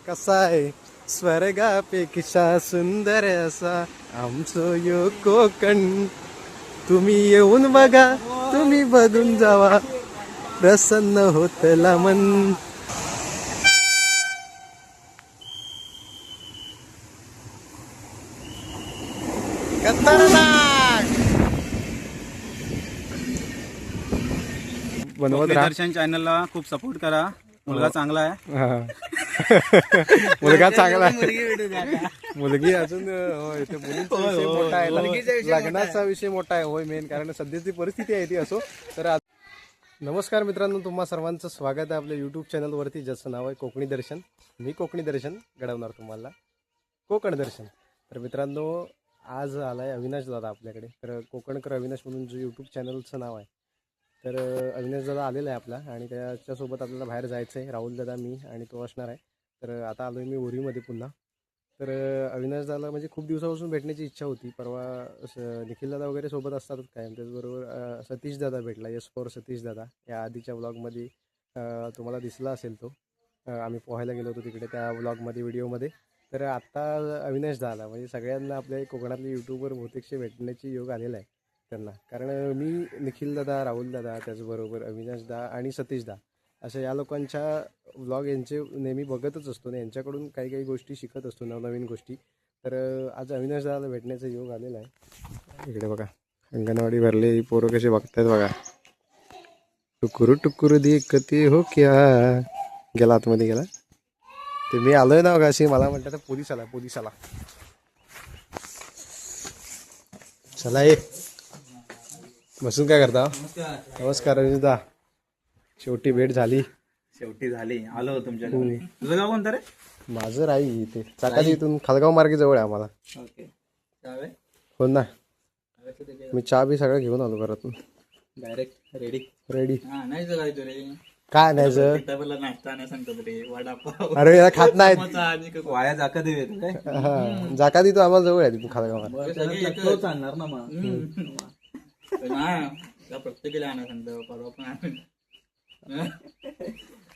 कसा आहे स्वर्गापेक्षा सुंदर असा आमचं यो कोकण. तुम्ही येऊन बघा, तुम्ही बघून जावा, प्रसन्न होतला मन. बनवत राहा. दर्शन चॅनलला खूप सपोर्ट करा. मुलगा चांगला आहे. हा. मुलगा चांगला आहे. मुलगी अजून होय, ते मुलींचा विषय मोठा आहे. लग्नाचा विषय मोठा आहे होय मेन, कारण सध्याची परिस्थिती आहे ती असो. तर नमस्कार मित्रांनो, तुम्हा सर्वांचं स्वागत आहे आपल्या यूट्यूब चॅनलवरती, ज्याचं नाव आहे कोकणी दर्शन. मी कोकणी दर्शन घडवणार तुम्हाला कोकण दर्शन. तर मित्रांनो, आज आलाय अविनाश दादा आपल्याकडे. तर कोकणकर अविनाश म्हणून जो यूट्यूब चॅनलचं नाव आहे, तर अविनाश दादा आलेला आहे आपला, आणि त्याच्यासोबत आपल्याला बाहेर जायचं आहे. राहुल दादा, मी आणि तो असणार आहे. तर आता आलो आहे मी ओरीमध्ये पुन्हा. तर अविनाश दादाला म्हणजे खूप दिवसापासून भेटण्याची इच्छा होती. परवा निखिल दादा वगैरे सोबत असतातच काय, त्याचबरोबर सतीश दादा भेटला. यस फॉर सतीश दादा या आधीच्या व्लॉगमध्ये तुम्हाला दिसला असेल तो. आम्ही पोहायला गेलो होतो तिकडे त्या व्लॉगमध्ये, व्हिडिओमध्ये. तर आत्ता अविनाश दादा म्हणजे सगळ्यांना आपल्या कोकणातले यूट्यूबवर बहुतेकशे भेटण्याची योग आलेला आहे त्यांना. कारण मी निखिल दादा, राहुल दादा, त्याचबरोबर अविनाश दा आणि सतीश दा अशा या लोकांच्या व्लॉग यांचे नेहमी बघतच असतो ना, यांच्याकडून काही काही गोष्टी शिकत असतो, नवनवीन गोष्टी. तर आज अविनाश दादाला भेटण्याचा योग आलेला आहे. इकडे बघा अंगणवाडी भरले पोरं कसे बघतायत बघा. टुकुरू टुकुरू देखते हो क्या. गेला आतमध्ये गेला. ते मी आलोय ना बघा, अशी मला म्हणतात पोलीस आला, पोलीस आला. चला ये बसून काय करता. नमस्कार अविनाशदा, शेवटी भेट झाली. शेवटी झाली, आलो तुमच्याकडे. तुझं गाव कोणतं रे? माझं राही इथे चाकाची, इथून खालगाव मार्गे जवळ आहे आम्हाला. ओके, हो ना. मी चहा बी सगळं घेऊन आलो घरातून. डायरेक्ट रेडी रेडी नाही जगायचं रे. काय नाही सर. नाश्ता नाही सांगतो रे, वडापाव. अरे याला खात नाहीत. वाया जाका देवे जाका दी तो आम्हाला जवळ आहे तिथून खालगाव मार्गे. आणणार ना मग. प्रत्येकाला आणा सांगतो. परवा पण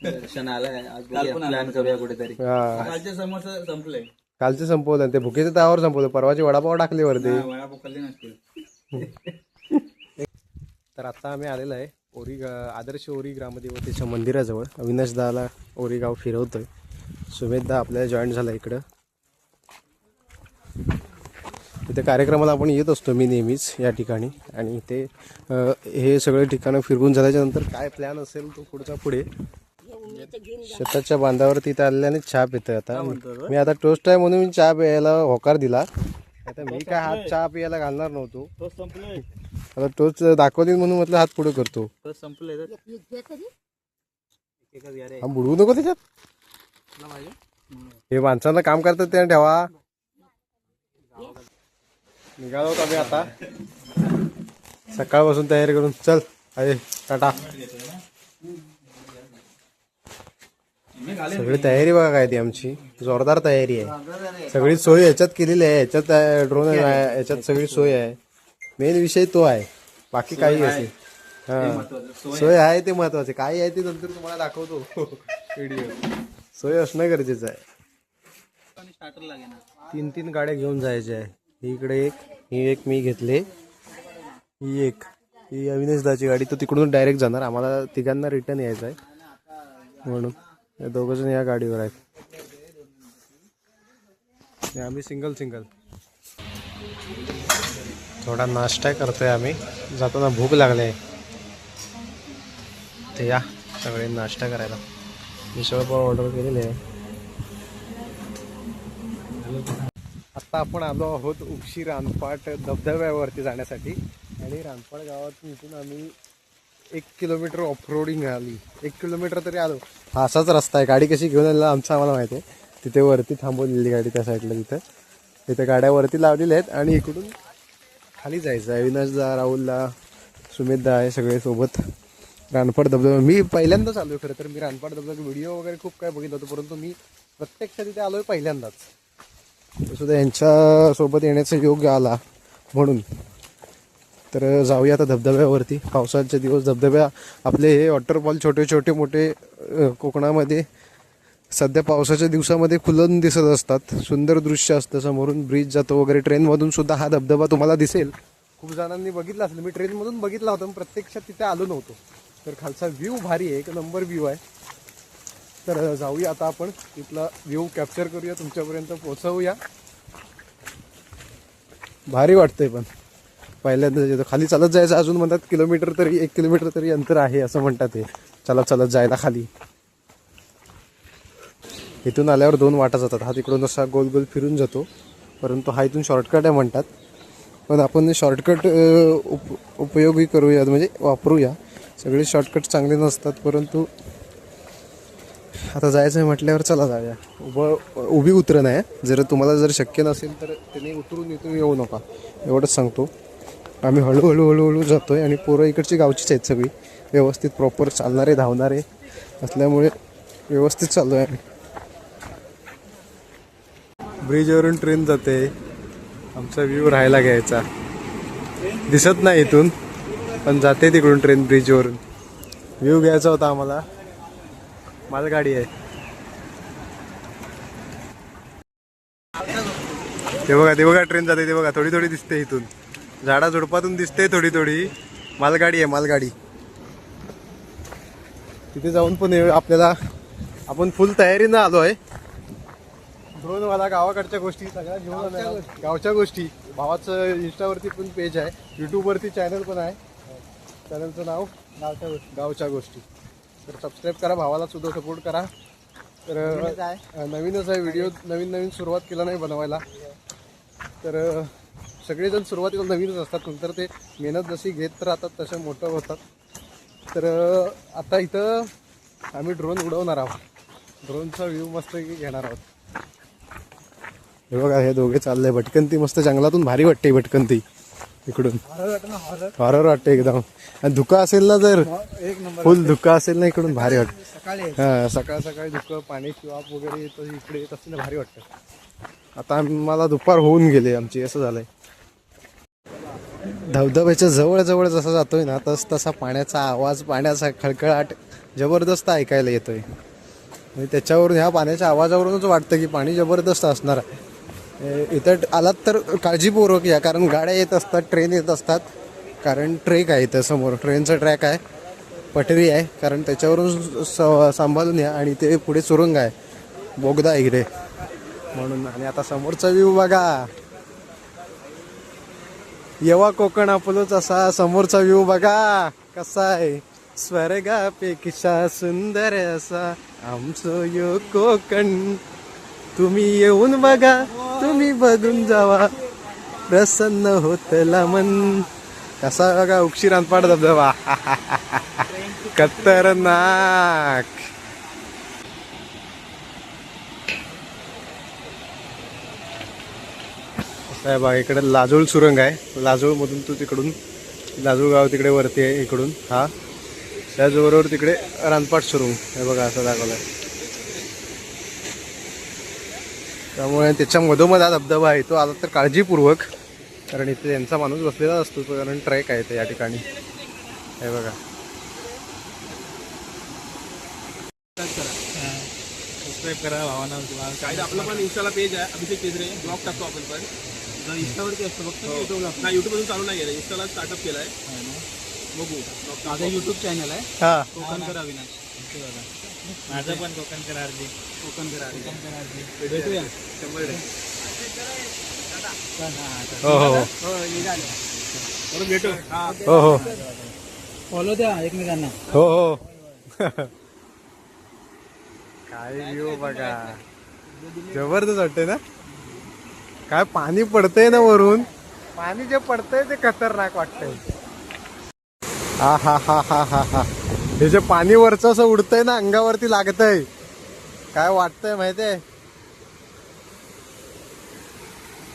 दर्शन आलाय, प्लॅन करूया कुठेतरी. कालचे समोसा संपले, कालचे संपवलं, ते भुकेच्या तावावर संपवलं. परवाचे वडापाव टाकले वरती. वडापाव खाल्ले नसतील. तर आता आम्ही आलेलो आहे ओरी आदर्श ओरी ग्रामदेवतेच्या मंदिराजवळ. अविनाश दाला ओरी गाव फिरवतोय. सुमेध दा आपल्याला जॉईन झाला इकडं. इथे कार्यक्रमाला आपण येत असतो मी नेहमीच या ठिकाणी. आणि इथे हे सगळे ठिकाणं फिरवून झाल्याच्या नंतर काय प्लॅन असेल तो पुढचा पुढे. शेताच्या बांधावरती इथे आलेल्याने चहा पितोय. आता मी आता टोस्ट आहे म्हणून मी चहा प्यायला होकार दिला. आता मी काय हात चहा प्यायला घालणार नव्हतो. आता टोस्ट दाखवली म्हणून म्हटलं हात पुढे करतो. हा बुडवू नको त्याच्यात. हे माणसांना काम करतात त्याने ठेवा. निघालो होतो आम्ही आता सकाळपासून तयारी करून. चल अरे टाटा. सगळी तयारी बघा काय ती आमची जोरदार तयारी आहे. सगळी सोय याच्यात केलेली आहे. याच्यात ड्रोन आहे, याच्यात सगळी सोय आहे. मेन विषय तो आहे, बाकी काही असेल. हा सोय आहे ते महत्वाचे. काय आहे ते नंतर तुम्हाला दाखवतो व्हिडिओ. सोय असणं गरजेचं आहे. 3 गाड्या घेऊन जायच्या आहे. इकडे एक, ही एक मी घेतले, ही एक, ही अविनाश दाची गाडी. तो तिकडून डायरेक्ट जाणार. आम्हाला तिघांना रिटर्न यायचं आहे म्हणून हे दोघं जण या गाडीवर आहेत. आम्ही सिंगल थोडा नाश्ता करतोय आम्ही. जाताना भूक लागली आहे. ते या सगळे नाश्ता करायला. मिसळपाव ऑर्डर केलेले आहे. आत्ता आपण आलो आहोत उपशी रानपाट धबधब्यावरती जाण्यासाठी. आणि रानपाट गावातून इथून आम्ही 1 किलोमीटर ऑफरोडिंग आली. 1 किलोमीटर तरी आलो. हा असाच रस्ता आहे. गाडी कशी घेऊन आलेला आमचं आम्हाला माहिती आहे. तिथे वरती थांबवलेली गाडी त्या साईडला. तिथे गाड्या वरती लावलेल्या आहेत. आणि इकडून खाली जायचं आहे. अविनाशदा, राहुलदा, सुमेधदा आहे सगळे सोबत. रानपाट धबधबा मी पहिल्यांदाच आलो आहे. खरं तर मी रानपाट धबधबा व्हिडिओ वगैरे खूप काय बघितलं होतं, परंतु मी प्रत्यक्षात तिथे आलो आहे पहिल्यांदाच. सुद्धा यांच्यासोबत येण्याचा योग आला म्हणून. तर जाऊया आता धबधब्यावरती. पावसाळ्याचे दिवस धबधब्या आपले हे वॉटरफॉल छोटे छोटे मोठे कोकणामध्ये सध्या पावसाच्या दिवसामध्ये खुलून दिसत असतात. सुंदर दृश्य असतं, समोरून ब्रिज जातो वगैरे. ट्रेनमधून सुद्धा हा धबधबा तुम्हाला दिसेल. खूप जणांनी बघितला असेल, मी ट्रेनमधून बघितला होता पण प्रत्यक्षात तिथे आलो नव्हतो. तर खालचा व्ह्यू भारी आहे, एक नंबर व्ह्यू आहे. तर जाऊया आता आपण तिथला व्ह्यू कॅप्चर करूया, तुमच्यापर्यंत पोहोचवूया. भारी वाटतंय पण पहिल्यांदा येतो. खाली चालत जायचं, अजून म्हणतात किलोमीटर तरी 1 किलोमीटर तरी अंतर आहे असं म्हणतात. ते चालत जायला खाली. इथून आल्यावर 2 वाटा जातात. हा तिकडून असा गोल गोल फिरून जातो, परंतु हा इथून शॉर्टकट आहे म्हणतात. पण आपण शॉर्टकट उपयोगी करूया, म्हणजे वापरूया. सगळे शॉर्टकट चांगले नसतात, परंतु आता जायचं आहे म्हटल्यावर चला जाऊया. उभी उतरण आहे. तुम्हाला जर शक्य नसेल तर त्याने उतरून इथून येऊ नका, एवढंच सांगतो. आम्ही हळूहळू जातोय आणि पोरं इकडची गावचीच आहेत सगळी, व्यवस्थित प्रॉपर चालणारे धावणारे असल्यामुळे व्यवस्थित चालू आहे. ब्रिजवरून ट्रेन जाते. आमचा व्ह्यू राहायला घ्यायचा. दिसत नाही इथून, पण जाते तिकडून ट्रेन ब्रिजवरून. व्ह्यू घ्यायचा होता आम्हाला. मालगाडी आहे. ते बघा ट्रेन जाते. ते बघा थोडी दिसते इथून, झाडा झुडपातून दिसते थोडी. मालगाडी आहे, मालगाडी. तिथे जाऊन पण आपल्याला, आपण फुल तयारीनं आलो आहे. ड्रोनवाला गावाकडच्या गोष्टी सगळ्या घेऊन, गावच्या गोष्टी. भावाचं इंस्टावरती पण पेज आहे, यूट्यूबवरती चॅनल पण आहे. चॅनलचं नाव गावच्या गोष्टी. तर सबस्क्राईब करा, भावाला सुद्धा सपोर्ट करा. तर नवीनच आहे व्हिडिओ, नवीन सुरुवात केला नाही बनवायला. तर सगळेजण सुरुवातीला नवीनच असतात, नंतर ते मेहनत जशी घेत राहतात तसे मोठं होतात. तर आता इथं आम्ही ड्रोन उडवणार आहोत. ड्रोनचा व्ह्यू मस्त घेणार आहोत. हे बघा, हे दोघे चालले. भटकंती मस्त जंगलातून भारी वाटते. भटकंती इकडून हॉरर वाटते एकदम. आणि धुका असेल ना, जर फुल धुका असेल ना इकडून, भारी वाटतं. हा, सकाळी धुकं, पाण्याची वाफ वगैरे इकडे येत असते ना, भारी वाटतं. आता आम्हाला दुपार होऊन गेले आमची, असं झालंय. धबधब्याच्या जवळ जसा जातोय ना, तसा पाण्याचा आवाज, पाण्याचा खळखळाट जबरदस्त ऐकायला येतोय. आणि त्याच्यावरून, ह्या पाण्याच्या आवाजावरूनच वाटतं की पाणी जबरदस्त असणार आहे. इथं आलात तर काळजीपूर्वक या, कारण गाड्या येत असतात, ट्रेन येत असतात. कारण ट्रेक आहे इथं समोर, ट्रेनचा ट्रॅक आहे, पटरी आहे. कारण त्याच्यावरून सांभाळून या. आणि ते पुढे सुरुंग आहे, बोगदा आहे इकडे म्हणून. आणि आता समोरचा व्ह्यू बघा. येवा कोकण आपलोच असा. समोरचा व्ह्यू बघा कसा आहे. स्वर्गापेक्षा सुंदर असा आमचं यो कोकण. तुम्ही येऊन बघा, तुम्ही बघून जावा, प्रसन्न होतला मन. कसा बघा उक्षी रानपाड धबधबा. खतरनाक. आहे बघा, इकडे लाजूळ सुरंग आहे. लाजूळ मधून तू तिकडून, लाजूळ गाव तिकडे वरती आहे इकडून. हा, त्याचबरोबर तिकडे रानपाट सुरुंग हे बघा, असं दाखवलंय. त्यामुळे त्याच्या मधोमध हा धबधबा आहे. तो आला तर काळजीपूर्वक, कारण इथे त्यांचा माणूस बसलेला असतो, कारण ट्रेक आहे ते या ठिकाणी. हे बघा, सबस्क्राईब करा भावांना. आपलं पण इंस्टाला पेज आहे, अभिषेक केंद्रे. ब्लॉग टाकतो आपण पण. इंस्टावरती असतो फक्त, युट्यूबला नाही. युट्यूबमधून चालू नाही केलं, इंस्टाला स्टार्टअप केलाय. बघू, माझा युट्यूब चॅनल आहे. हा, कोकणकर अविनाश. माझं पण कोकणकर आरजी. भेटूया 100%. हो, भेटू. हो, फॉलो द्या एकमेकांना. हो. काय व्ह्यू बघा, जबरदस्त वाटतंय ना. काय पाणी पडतंय ना वरून, पाणी जे पडतंय ते खतरनाक वाटतंय. हा. हे जे पाणी वरचं असं उडतंय ना, अंगावरती लागतंय, काय वाटतंय माहितीये,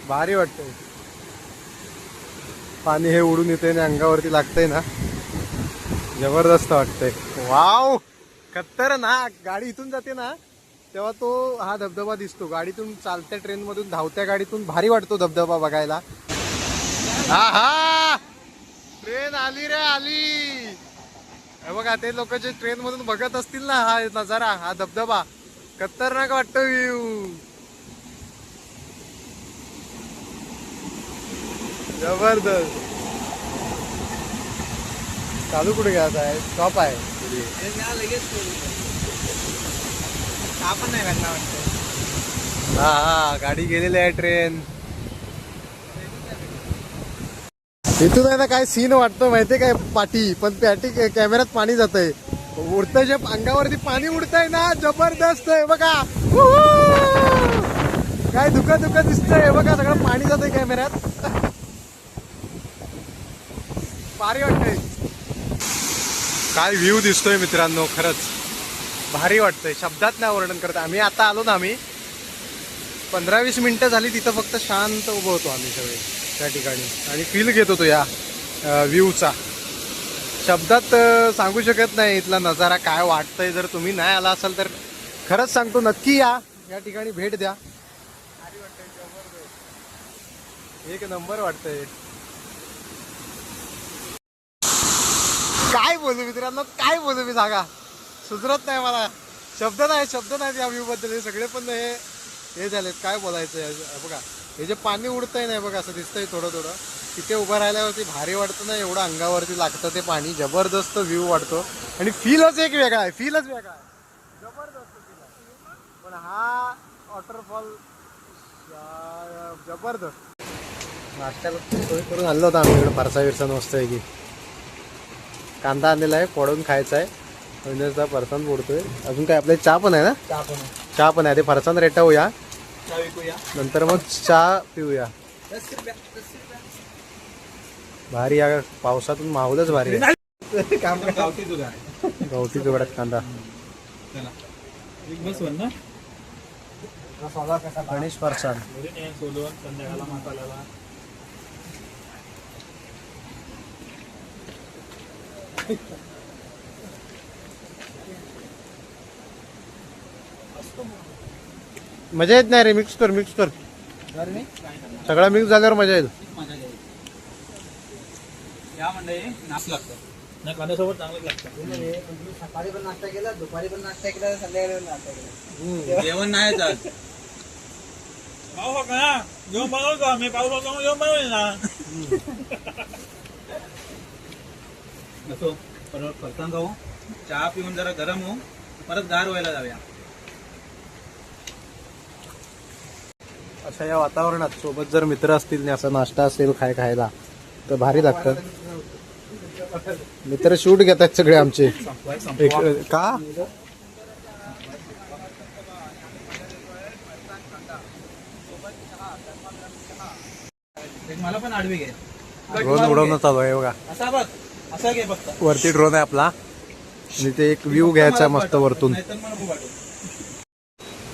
भारी वाटतंय. पाणी हे उडून येतंय आणि अंगावरती लागतंय ना, जबरदस्त वाटतंय. वाव, खतरनाक. गाडी इथून जाते ना तेव्हा तो हा धबधबा दिसतो. गाडीतून, चालत्या ट्रेनमधून, धावत्या गाडीतून भारी वाटतो धबधबा बघायला. हा, ट्रेन आली रे, आली. हे बघा, ते लोक जे ट्रेन मधून बघत असतील ना हा नजारा, हा धबधबा, खतरनाक वाटतो व्ह्यू. जबरदस्त. चालू कुठे घ्यायचा आहे? स्टॉप आहे. आपण नाही भेटला वाटतं. हा हा गाडी गेलेली आहे ट्रेन. इथून आहे ना काय सीन वाटतो माहितीये काय पाठी, पण पाठी कॅमेऱ्यात पाणी जात आहे. उडतंय जे अंगावरती पाणी उडतंय ना, जबरदस्त आहे बघा. काय दुखत दुखत दिसतंय बघा, सगळं पाणी जातंय कॅमेऱ्यात. भारी वाटतंय. काय व्ह्यू दिसतोय मित्रांनो, खरंच भारी वाटतंय. शब्दात नाही वर्णन करत. आम्ही आता आलो ना, आम्ही 15-20 मिनिटं झाली तिथं फक्त शांत उभं होतो आम्ही सगळे त्या ठिकाणी आणि फील घेत होतो या व्ह्यूचा. शब्दात सांगू शकत नाही इथला नजारा काय वाटतंय. जर तुम्ही नाही आला असाल तर खरंच सांगतो नक्की या ठिकाणी भेट द्या. एक नंबर वाटतंय. काय बोलू मित्रांनो, काय बोलू मी, सांगा सुधरत नाही मला. शब्द नाही या व्ह्यू बद्दल. सगळे पण हे झालेत, काय बोलायचं. बघा हे जे पाणी उडतंय नाही बघा, असं दिसतंय थोडं थोडं. तिथे उभं राहिल्यावरती भारी वाटतं ना, एवढं अंगावरती लागतं ते पाणी. जबरदस्त व्ह्यू वाटतो आणि फीलच एक वेगळा आहे. फीलच वेगळा आहे, जबरदस्त फील आहे. पण हा वॉटरफॉल जबरदस्त. नाश्त्याला सोय करून आणलं होतं आम्ही इकडे. फरसा विरसा मस्त आहे की. कांदा आणलेला आहे, फोडून खायचा आहे. म्हणजे फरसाण फोडतोय. अजून काय आपल्या चहा पण आहे ना? चहा पण आहे. ते फरसाण रेटवूया, नंतर मग चहा पिऊया. भारी या पावसातून माहोलच भारी आहे. गावठी जुगाडात कांदा. गणेश फरसाण. मजा येत नाही रे. मिक्स कर सगळा मिक्स झाल्यावर मजा येईल. कांद्यासोबत चांगलं लागतं. सकाळी पण नाश्ता केला, दुपारी पण नाश्ता केला, संध्याकाळी पण नाश्ता केला. जेवण नाही जात. पाऊस ना जेवण बनवतो आम्ही. पाऊस जेवण बनवले ना. असो परत फरसाण खाऊ, चहा पिऊन जरा गरम होऊ, परत गार व्हायला जाऊया. अशा या वातावरणात सोबत जर मित्र असतील आणि असा नाश्ता असेल खायला तर भारी लागतं. मित्र शूट घेतात सगळे आमचे. का मला पण आडवी घे. ड्रोन उडवणं चालू आहे बघा. असा बघ, असा घे फक्त. वरती ड्रोन आहे आपला आणि ते एक व्ह्यू घ्यायचा मस्त वरतून.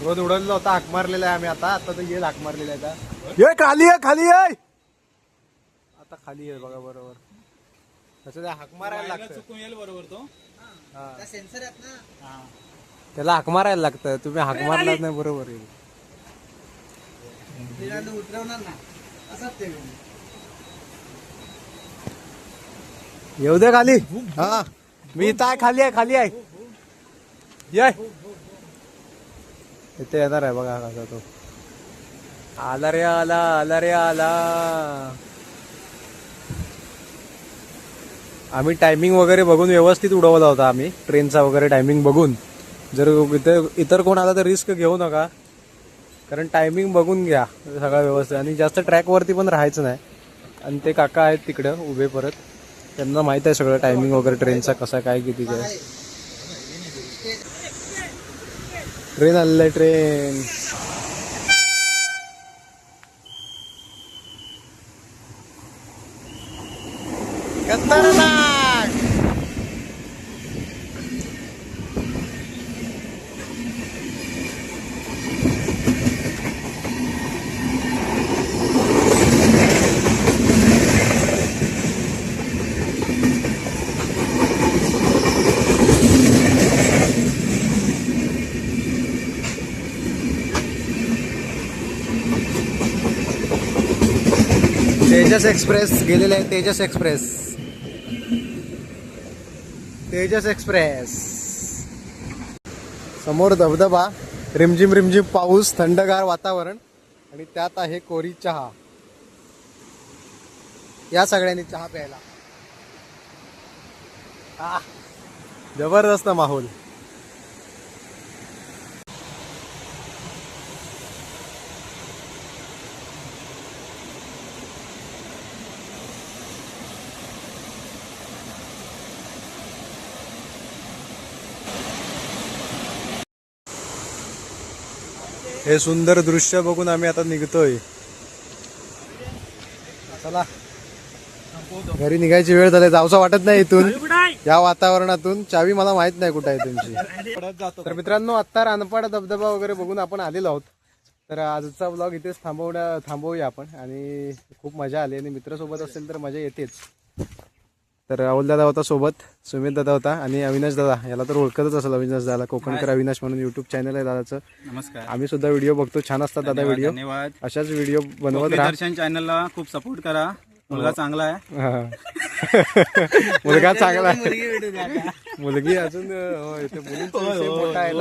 ड्रोन उडवलेला होता, हाक मारलेला आहे आम्ही. आता तर येईल हाक मारलेला आहे. ये खाली आहे. आता खाली आहे बघा बरोबर. तसं हाक मारायला लागतं. चुकून येईल बरोबर तो. सेन्सर आहेत ना, त्याला हाक मारायला लागतं. तुम्ही हाक मारलाच नाही बरोबर येईल. उतरवणार ना असंच ते. येऊ दे खाली. हा मी इथं आहे, खाली आहे. ये इथे येणार आहे बघा कसा तो. आला रे आला. आम्ही टायमिंग वगैरे बघून व्यवस्थित उडवला होता आम्ही. ट्रेनचा वगैरे टायमिंग बघून. जर इतर कोण आला तर रिस्क घेऊ नका, कारण टायमिंग बघून घ्या सगळं व्यवस्थित. आणि जास्त ट्रॅकवरती पण राहायचं नाही. आणि ते काका आहेत तिकडं उभे परत, त्यांना माहित आहे सगळं टायमिंग वगैरे ट्रेनचा कसा काय किती काय. ट्रेन आलेलं आहे. ट्रेन खतरनाक. तेजस एक्सप्रेस गेलेले आहे. तेजस एक्सप्रेस समोर धबधबा रिमझिम रिमझिम पाऊस, थंडगार वातावरण आणि त्यात आहे कोरी चहा. या सगळ्यांनी चहा प्यायला. जबरदस्त माहोल. हे सुंदर दृश्य बघून आम्ही आता निघतोय. चला घरी निघायची वेळ झाली. जाऊसा वाटत नाही इथून या वातावरणातून. चावी मला माहित नाही कुठे आहे तुमची. तर मित्रांनो आता रानपाड धबधबा वगैरे बघून आपण आलेलो आहोत. तर आजचा ब्लॉग इथेच थांबवूया आपण. आणि खूप मजा आली आणि मित्रासोबत असेल तर मजा येतेच. तर राहुल दादा होता सोबत, सुमित दादा होता आणि अविनाश दादा. याला तर ओळखतच असेल अविनाश दादा, कोकणकर अविनाश म्हणून युट्यूब चॅनल आहे दादाचं. नमस्कार. आम्ही सुद्धा व्हिडिओ बघतो, छान असतात दादा व्हिडिओ. धन्यवाद. अशाच व्हिडिओ बनवत राहा. दर्शन चॅनलला खूप सपोर्ट करा. मुलगा चांगला आहे. मुलगा चांगला आहे. मुलगी भेटू द्या आता. मुलगी अजून होय, ते मुलींचा विषय मोठा आहे.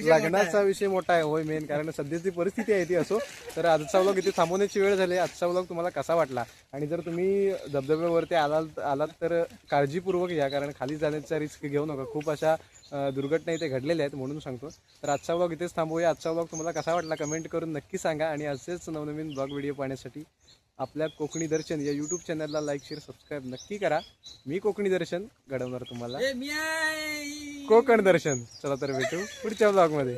लग्नाचा विषय मोठा आहे होय मेन, कारण सध्याची परिस्थिती आहे ती. असो तर आजचा व्लॉग इथे थांबवण्याची वेळ झाली. आजचा व्लॉग तुम्हाला कसा वाटला आणि जर तुम्ही धबधब्यावरती आलात तर काळजीपूर्वक या, कारण खाली जाण्याचा रिस्क घेऊ नका. खूप अशा दुर्घटना इथे घडलेल्या आहेत म्हणून सांगतो. तर आजचा व्लॉग इथेच थांबवूया. आजचा व्लॉग तुम्हाला कसा वाटला कमेंट करून नक्की सांगा. आणि असेच नवनवीन ब्लॉग व्हिडिओ पाहण्यासाठी आपल्या कोकणी दर्शन या यूट्यूब चॅनलला लाईक शेअर सबस्क्राईब नक्की करा. मी कोकणी दर्शन घडवणार तुम्हाला मी आहे. कोकण दर्शन. चला तर भेटू पुढच्या ब्लॉगमध्ये.